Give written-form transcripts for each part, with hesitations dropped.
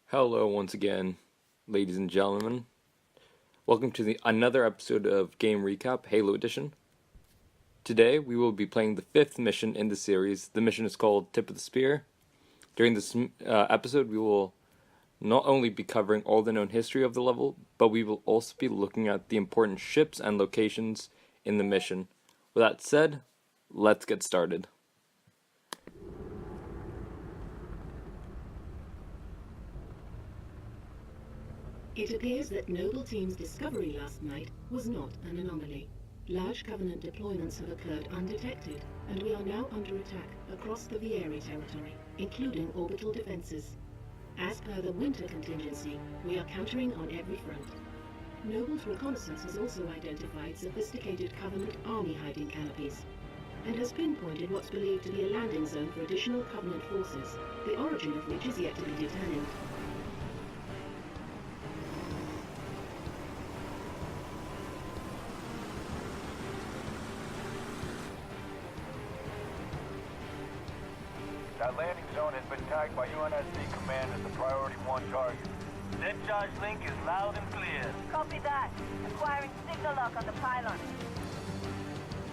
Hello once again, ladies and gentlemen. Welcome to another episode of Game Recap, Halo Edition. Today we will be playing the 5th mission in the series. The mission is called Tip of the Spear. During this episode we will not only be covering all the known history of the level, but we will also be looking at the important ships and locations in the mission. With that said, let's get started. It appears that Noble Team's discovery last night was not an anomaly. Large Covenant deployments have occurred undetected, and we are now under attack across the Vieri territory, including orbital defenses. As per the winter contingency, we are countering on every front. Noble's reconnaissance has also identified sophisticated Covenant army hiding canopies, and has pinpointed what's believed to be a landing zone for additional Covenant forces, the origin of which is yet to be determined. That landing zone has been tagged by UNSC Command as a Priority 1 target. Net charge link is loud and clear. Copy that. Acquiring signal lock on the pylon.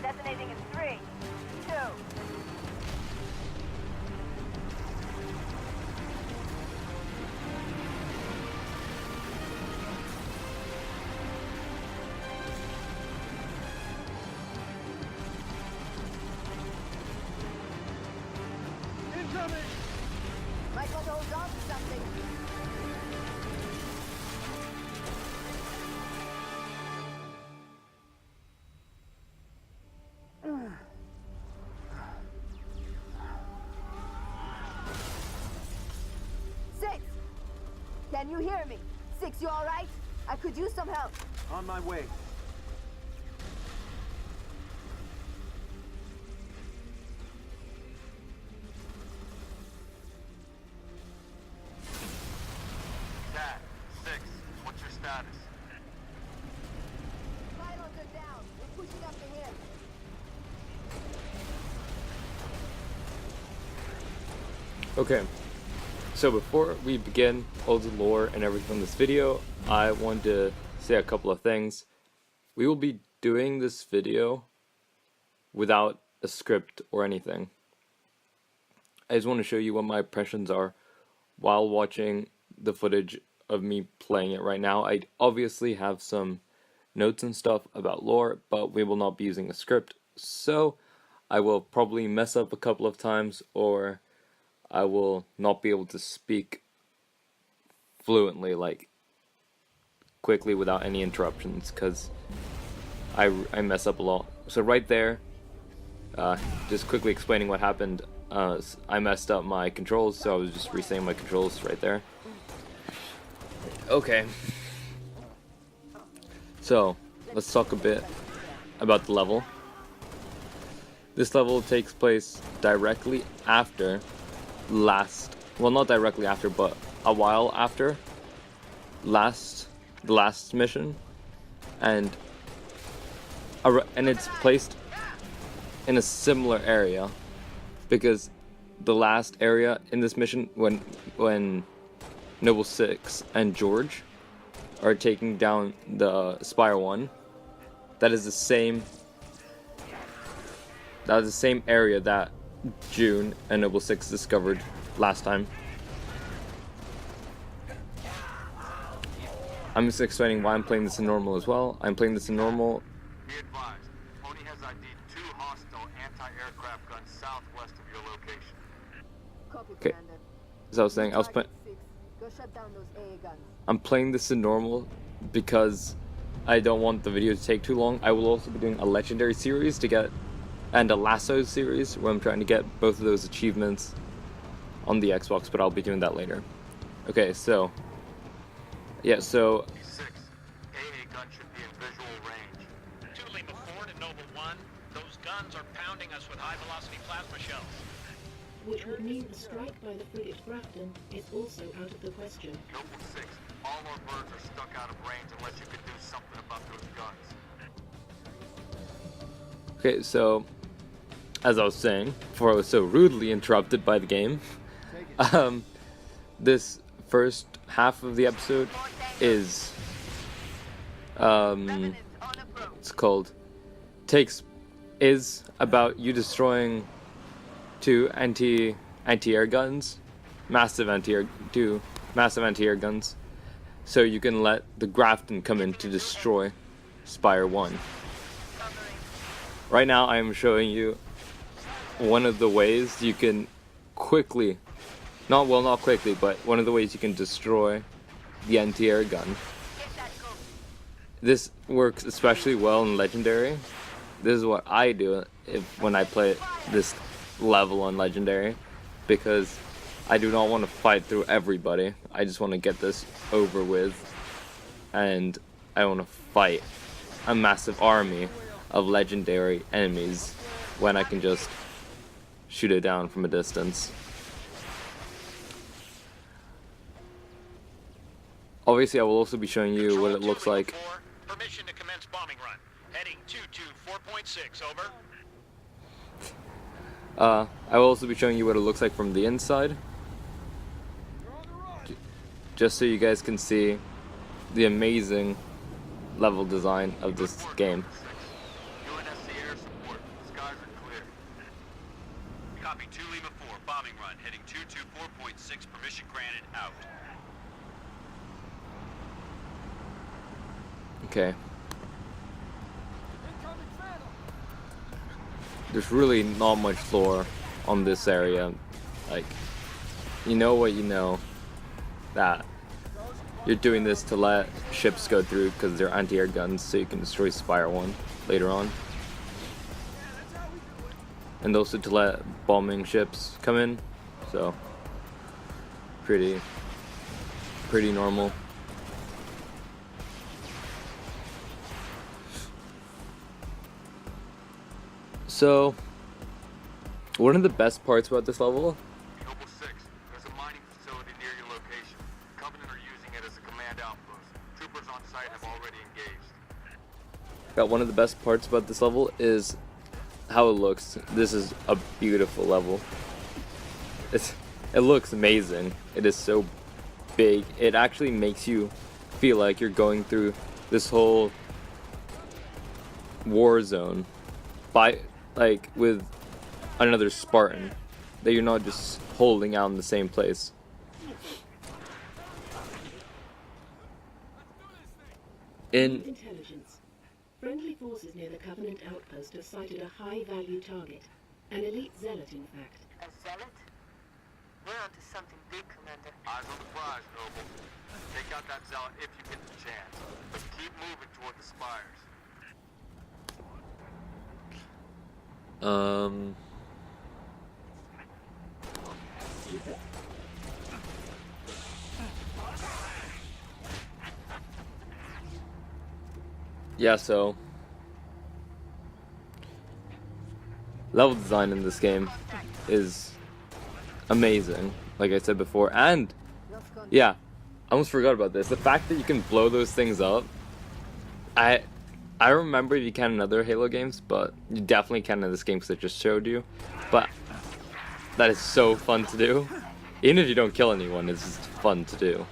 Detonating in 3, 2. Might want to hold on to something. Six! Can you hear me? Six, you alright? I could use some help. On my way. Dad, 6, what's your status? Pylons are down. We're pushing up the hill. Okay, so before we begin all the lore and everything in this video, I want to say a couple of things. We will be doing this video without a script or anything. I just want to show you what my impressions are while watching the footage of me playing it right now. I obviously have some notes and stuff about lore, but we will not be using a script, so I will probably mess up a couple of times, or I will not be able to speak fluently, like quickly without any interruptions, because I mess up a lot. So right there, just quickly explaining what happened, I messed up my controls, so I was just resetting my controls right there. Okay. So, let's talk a bit about the level. This level takes place directly after not directly after, but a while after the last mission, and it's placed in a similar area, because the last area in this mission, when Noble 6 and George are taking down the Spire 1, that is the same area that June and Noble 6 discovered last time. I'm just explaining why I'm playing this in normal as well. I'm playing this in normal. Be advised, Pony has ID'd 2 hostile anti-aircraft guns southwest of your location. Copy, Okay. Commander. As I was saying, Target 6. Go shut down those AA guns. I'm playing this in normal because I don't want the video to take too long. I will also be doing a legendary series and a lasso series where I'm trying to get both of those achievements on the Xbox, but I'll be doing that later. Okay, so yeah, so 6, AA gun should be in visual range. To Lima 4 to Noble 1, those guns are pounding us with high-velocity plasma shells. Which would mean a strike by the frigate Grafton is also out of the question. Noble 6, all our birds are stuck out of range unless you can do something about those guns. okay, so as I was saying before I was so rudely interrupted by the game, this first half of the episode is it's called is about you destroying two anti-air guns, massive anti-air guns, so you can let the Grafton come in to destroy Spire 1. Right now I am showing you one of the ways you can quickly, not quickly, but one of the ways you can destroy the anti-air gun. This works especially well in Legendary. This is what I do when I play this level on Legendary, because I do not want to fight through everybody. I just want to get this over with, and I want to fight a massive army of Legendary enemies when I can just shoot it down from a distance. Obviously, I will also be showing you what it looks like. Permission to commence bombing run. Heading 224.6, over. I will also be showing you what it looks like from the inside, just so you guys can see the amazing level design of this game. UNSC air support. Skies are clear. Copy 2 Lima 4, bombing run. Heading 224.6, permission granted, out. Okay. There's really not much lore on this area. Like, you know what you know, that you're doing this to let ships go through because they're anti-air guns, so you can destroy Spire 1 later on. And also to let bombing ships come in, so pretty normal. So, one of the best parts about this level, Noble 6, there's a mining facility near your location. Covenant are using it as a command outpost. Troopers on site have already engaged. one of the best parts about this level is how it looks. This is a beautiful level. It looks amazing. It is so big. It actually makes you feel like you're going through this whole war zone with another Spartan, that you're not just holding out in the same place. Intelligence. Friendly forces near the Covenant outpost have sighted a high-value target. An elite zealot, in fact. A zealot? We're onto something big, Commander. Eyes on the prize, Noble. Take out that zealot if you get the chance. But keep moving toward the spires. Yeah, so level design in this game is amazing, like I said before, and yeah, I almost forgot about this. The fact that you can blow those things up, I remember you can in other Halo games, but you definitely can in this game because I just showed you. But that is so fun to do. Even if you don't kill anyone, it's just fun to do.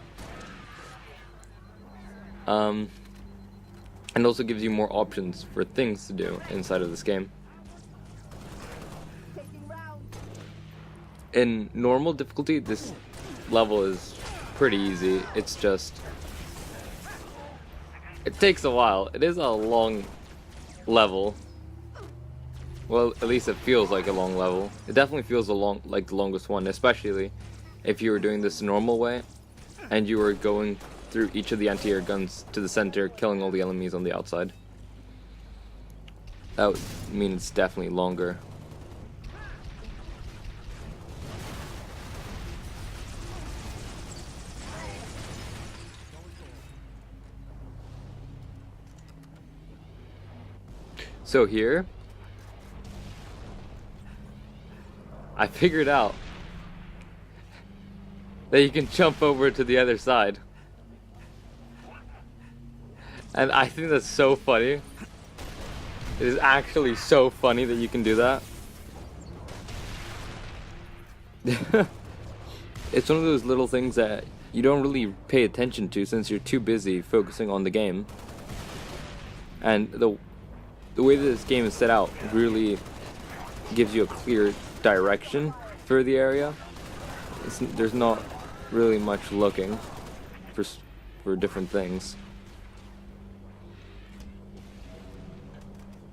And also gives you more options for things to do inside of this game. In normal difficulty, this level is pretty easy. It's just, it takes a while. It is a long level. Well, at least it feels like a long level. It definitely feels like the longest one, especially if you were doing this the normal way and you were going through each of the anti-air guns to the center, killing all the enemies on the outside. That would mean it's definitely longer. So here, I figured out that you can jump over to the other side. And I think that's so funny. It is actually so funny that you can do that. it's one of those little things that you don't really pay attention to since you're too busy focusing on the game. And the way that this game is set out really gives you a clear direction for the area. There's not really much looking for different things.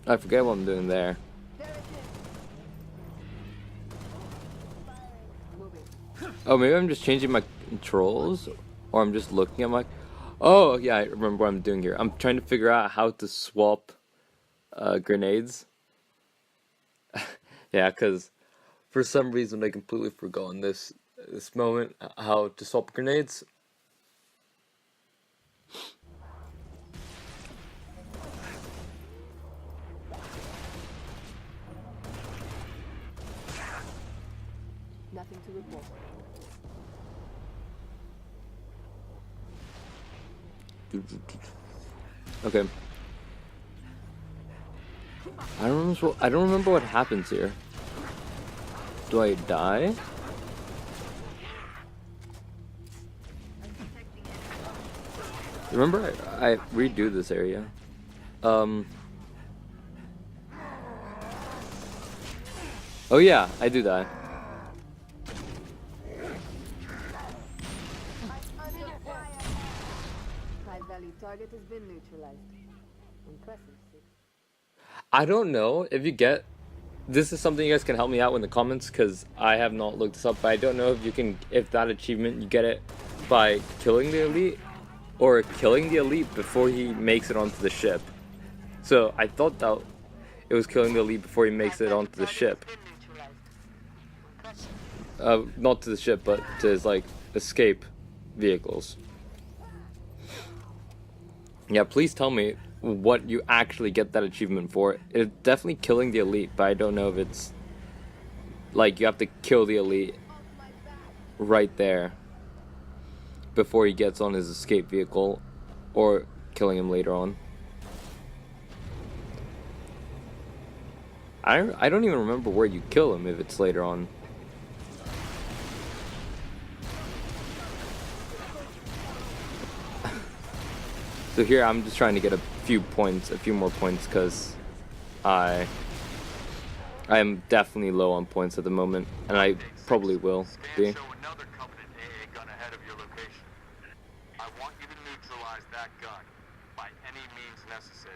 I forget what I'm doing there. Oh, maybe I'm just changing my controls, or I'm just looking at my... Oh, yeah, I remember what I'm doing here. I'm trying to figure out how to swap grenades. Yeah, because for some reason I completely forgot in this moment how to swap grenades. Nothing to report. Okay. I don't remember what happens here. Do I die? Remember, I redo this area. Oh yeah, I do die. High-value target has been neutralized. Impressive. I don't know if you get... This is something you guys can help me out in the comments, because I have not looked this up, but I don't know if you can... If that achievement, you get it by killing the elite, or killing the elite before he makes it onto the ship. So, I thought that it was killing the elite before he makes it onto the ship. Not to the ship, but to his, like, escape vehicles. Yeah, please tell me what you actually get that achievement for. It's definitely killing the elite, but I don't know if it's like you have to kill the elite right there before he gets on his escape vehicle, or killing him later on. I don't even remember where you kill him if it's later on. So here I'm just trying to get a few more points, because I am definitely low on points at the moment, and I probably will be. Show another Covenant AA gun ahead of your location. I want you to neutralize that gun by any means necessary.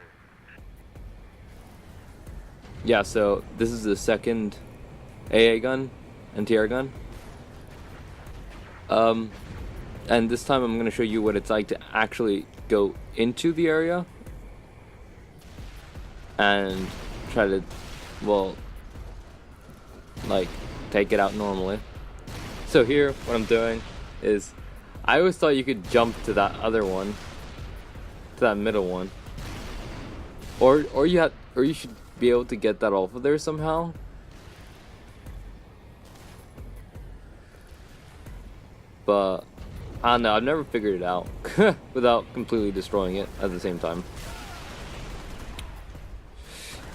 Yeah, so this is the second AA gun, NTR gun. And this time I'm going to show you what it's like to actually go into the area and try to, well, like, take it out normally. So here, what I'm doing is, I always thought you could jump to that other one, to that middle one, or you should be able to get that off of there somehow. But I don't know, I've never figured it out without completely destroying it at the same time.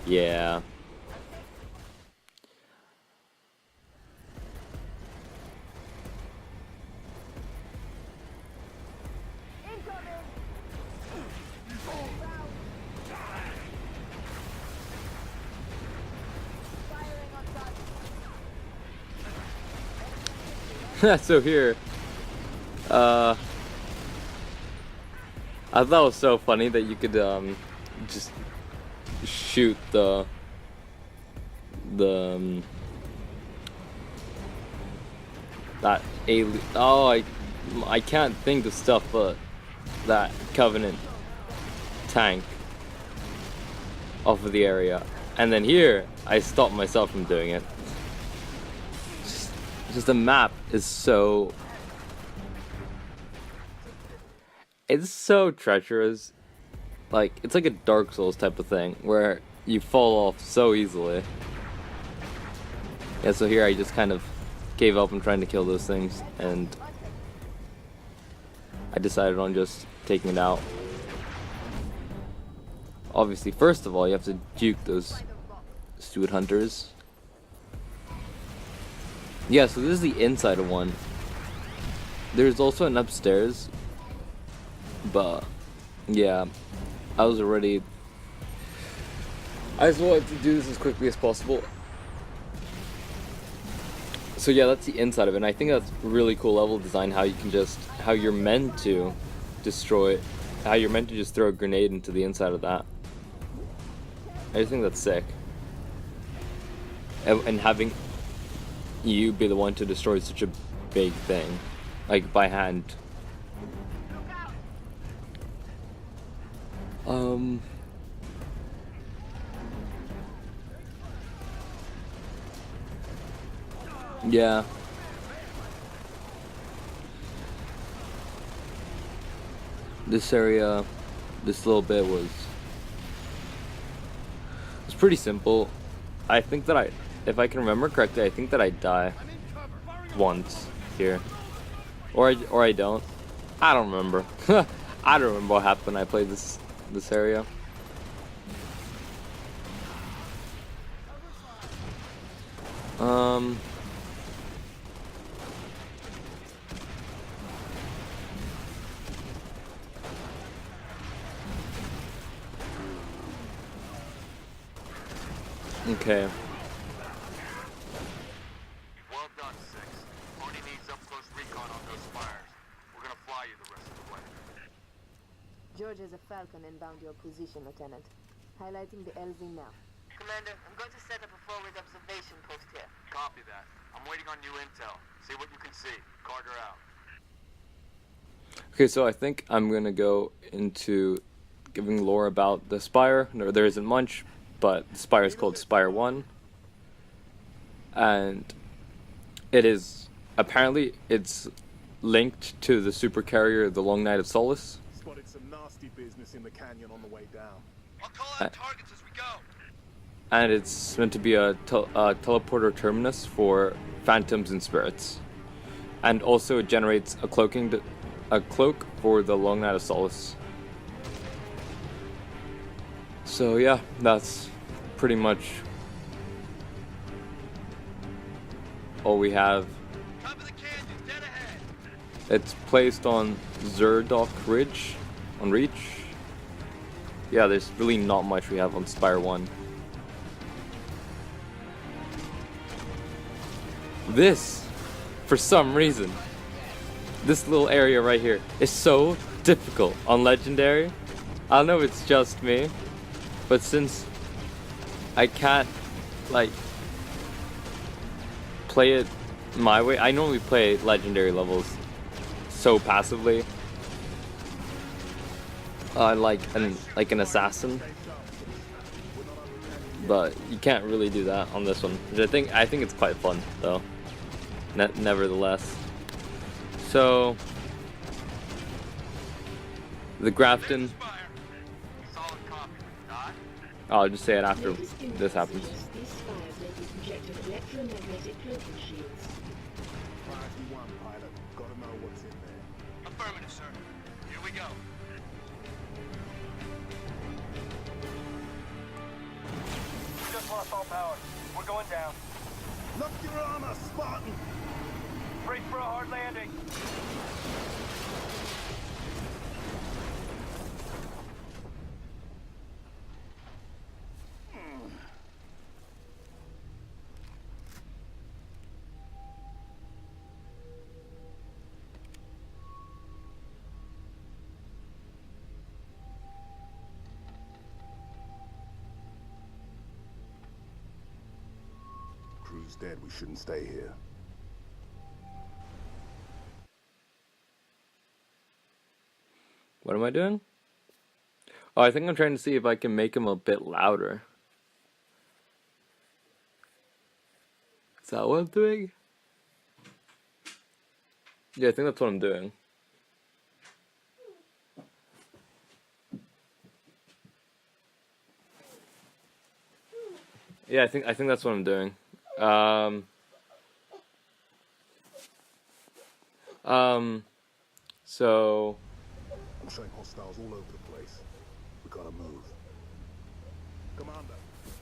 Yeah. So here, I thought it was so funny that you could just shoot the that alien. Oh, I can't think of stuff, but that Covenant tank off of the area, and then here I stopped myself from doing it. Just the map is so... It's so treacherous. Like, it's like a Dark Souls type of thing, where you fall off so easily. Yeah, so here I just kind of gave up on trying to kill those things, and I decided on just taking it out. Obviously, first of all, you have to juke those stupid hunters. Yeah, so this is the inside of one. There's also an upstairs, but yeah, I just wanted to do this as quickly as possible. So yeah, that's the inside of it, and I think that's really cool level design, how you're meant to destroy, how you're meant to just throw a grenade into the inside of that. I just think that's sick. And having you be the one to destroy such a big thing, like by hand. Yeah. This area, this little bit was pretty simple. I think that if I can remember correctly, I think that I die once here, or I don't. I don't remember. I don't remember what happened when I played this area. Okay. Well done, 6. Only needs up close recon on those spires. We're gonna fly you the rest of the way. George has a Falcon inbound your position, Lieutenant. Highlighting the LZ now. Commander, I'm going to set up a forward observation post here. Copy that. I'm waiting on new intel. See what you can see. Carter out. Okay, so I think I'm gonna go into giving lore about the spire. No, there isn't much, but the spire is called Spire 1. And apparently it's linked to the supercarrier, the Long Night of Solace. Spotted some nasty business in the canyon on the way down. I'll call out targets as we go. And it's meant to be a teleporter terminus for phantoms and spirits. And also it generates a cloak for the Long Night of Solace. So yeah, that's pretty much all we have. Top of the canyon, dead ahead. It's placed on Zerdok Ridge, on Reach. Yeah, there's really not much we have on Spire 1. This, for some reason, this little area right here is so difficult on Legendary. I don't know if it's just me, but since I can't, like, play it my way, I normally play Legendary levels so passively. Like an assassin, but you can't really do that on this one. Which I think it's quite fun though. Nevertheless, so the Grafton. Solid copy. Dot. I'll just say it after this happens. These spires may be projected electromagnetic cloaking shields. Priority 1, pilot. Gotta know what's in there. Affirmative, sir. Here we go. We just lost all power. We're going down. Lock your armor, Spartan! Brace for a hard landing. Crew's dead. We shouldn't stay here. What am I doing? Oh, I think I'm trying to see if I can make him a bit louder. Is that what I'm doing? Yeah, I think that's what I'm doing. Yeah, I think that's what I'm doing. So I'm showing hostiles all over the place. We gotta move. Commander,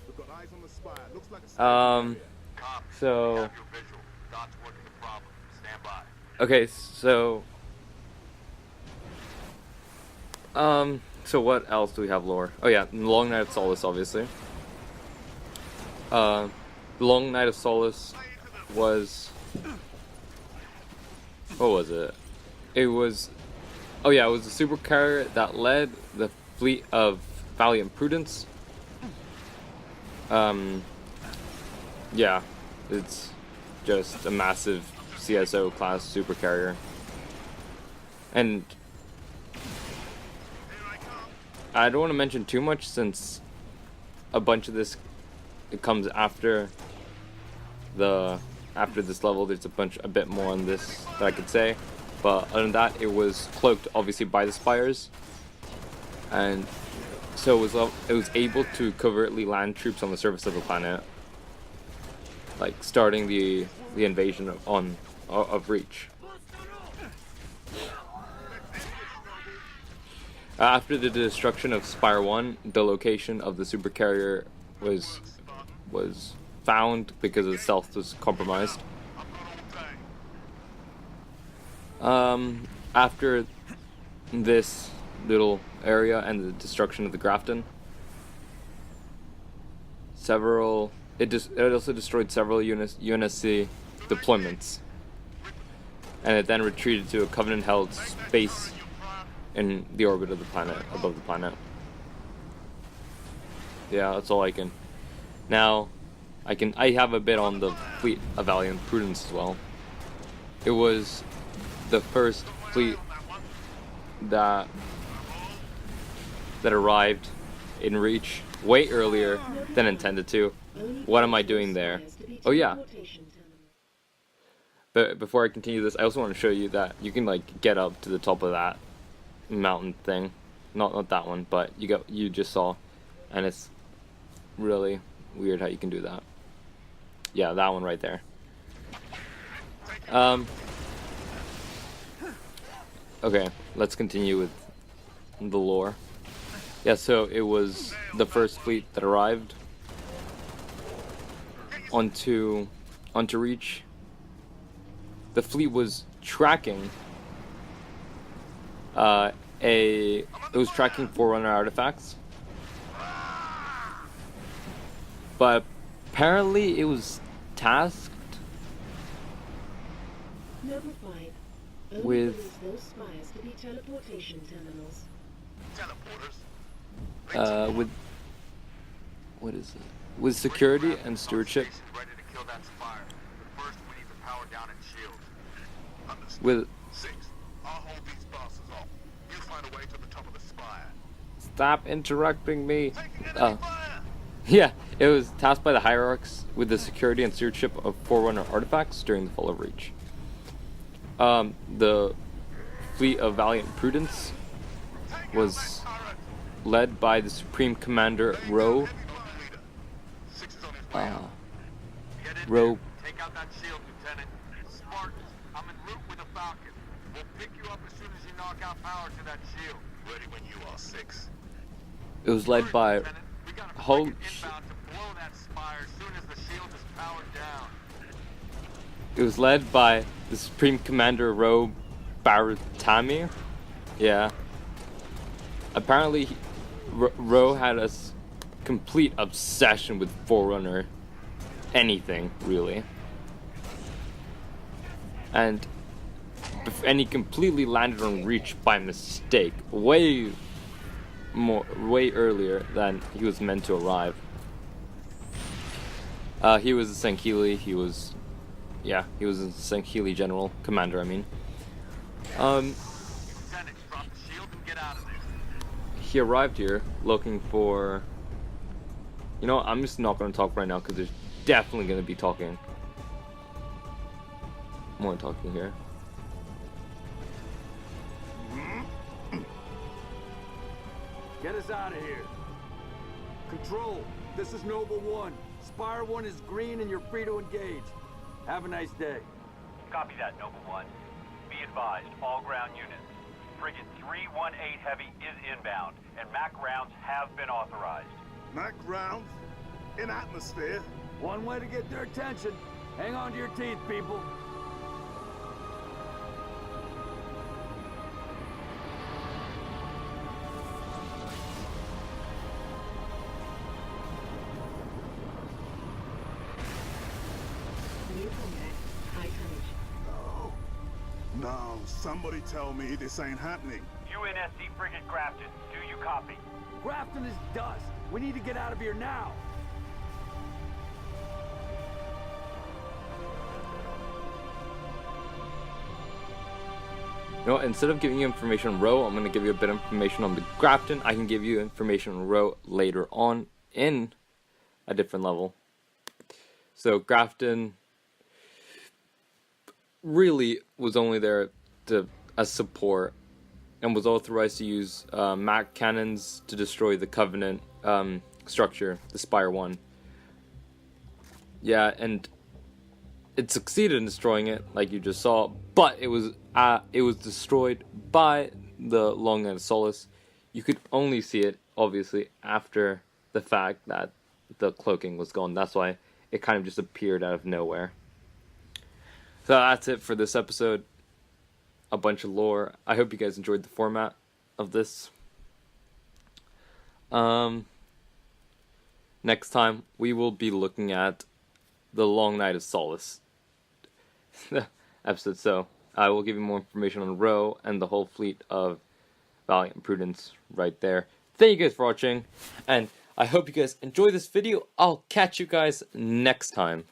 we've got eyes on the spire. Looks like a Copy. So We have your visual. Dot's working the problem. Stand by. Okay, so what else do we have lore? Oh yeah, Long Night of Solace, obviously. The Long Night of Solace was, what was it? It was, oh yeah, it was the supercarrier that led the fleet of Valiant Prudence. Yeah, it's just a massive CSO class supercarrier. And I don't want to mention too much since a bunch of this it comes after this level. There's a bit more on this that I could say, but other than that, it was cloaked obviously by the spires, and so it was able to covertly land troops on the surface of the planet, like starting the invasion of Reach. After the destruction of Spire 1, the location of the supercarrier was found because the stealth was compromised. After this little area and the destruction of the Grafton, it also destroyed several UNSC deployments, and it then retreated to a Covenant-held space in the orbit of the planet, above the planet. Yeah, that's all I can. Now, I have a bit on the fleet of Valiant Prudence as well. It was the first fleet that arrived in Reach way earlier than intended to. What am I doing there? Oh yeah. But before I continue this, I also want to show you that you can like get up to the top of that mountain thing. Not that one, but you just saw, and it's really weird how you can do that. Yeah, that one right there. Okay, let's continue with the lore. Yeah, so it was the first fleet that arrived onto Reach. The fleet was tracking it was tracking Forerunner artifacts, but apparently it was tasked with those spires to be teleportation terminals. with what is it? With security and stewardship. Ready to kill that spire. But first, we need to power down its shield. With 6. I'll hold these bastards off. You find a way to the top of the spire. stop interrupting me. Taking enemy fire! Yeah, it was tasked by the hierarchs with the security and stewardship of Forerunner artifacts during the fall of Reach. The fleet of Valiant Prudence was led by the Supreme Commander Ro. Ro. Take out that shield, Lieutenant. Spartans, I'm en route with a Falcon. We'll pick you up as soon as you knock out power to that shield. Ready when you are, 6. It was led by Lieutenant, we got a Ho. frigate inbound to blow that spire as soon as the shield is powered down. It was led by the Supreme Commander Ro Baratami. Yeah. Apparently, Ro had a complete obsession with Forerunner. Anything, really. And he completely landed on Reach by mistake. Way earlier than he was meant to arrive. He was a Sankhili. He was a Sankhili general commander. I mean, Lieutenant, drop the shield and get out of there. he arrived here looking for. You know, I'm just not going to talk right now because there's definitely going to be talking. More talking here. Get us out of here. Control, this is Noble 1. Spire 1 is green and you're free to engage. Have a nice day. Copy that, Noble 1. Be advised, all ground units. Frigate 318 Heavy is inbound, and MAC rounds have been authorized. Mac rounds? In atmosphere? One way to get their attention. Hang on to your teeth, people. No, somebody tell me this ain't happening. UNSC frigate Grafton. Do you copy? Grafton is dust. We need to get out of here now. You know what, instead of giving you information on Roe, I'm going to give you a bit of information on the Grafton. I can give you information on Roe later on in a different level. So Grafton really was only there as support and was authorized to use Mac cannons to destroy the Covenant structure, the Spire 1. Yeah, and it succeeded in destroying it, like you just saw, but it was destroyed by the Long Night of Solace. You could only see it, obviously, after the fact that the cloaking was gone. That's why it kind of just appeared out of nowhere. So that's it for this episode. A bunch of lore. I hope you guys enjoyed the format of this. Next time, we will be looking at the Long Night of Solace episode. So I will give you more information on Roe and the whole fleet of Valiant and Prudence right there. Thank you guys for watching, and I hope you guys enjoy this video. I'll catch you guys next time.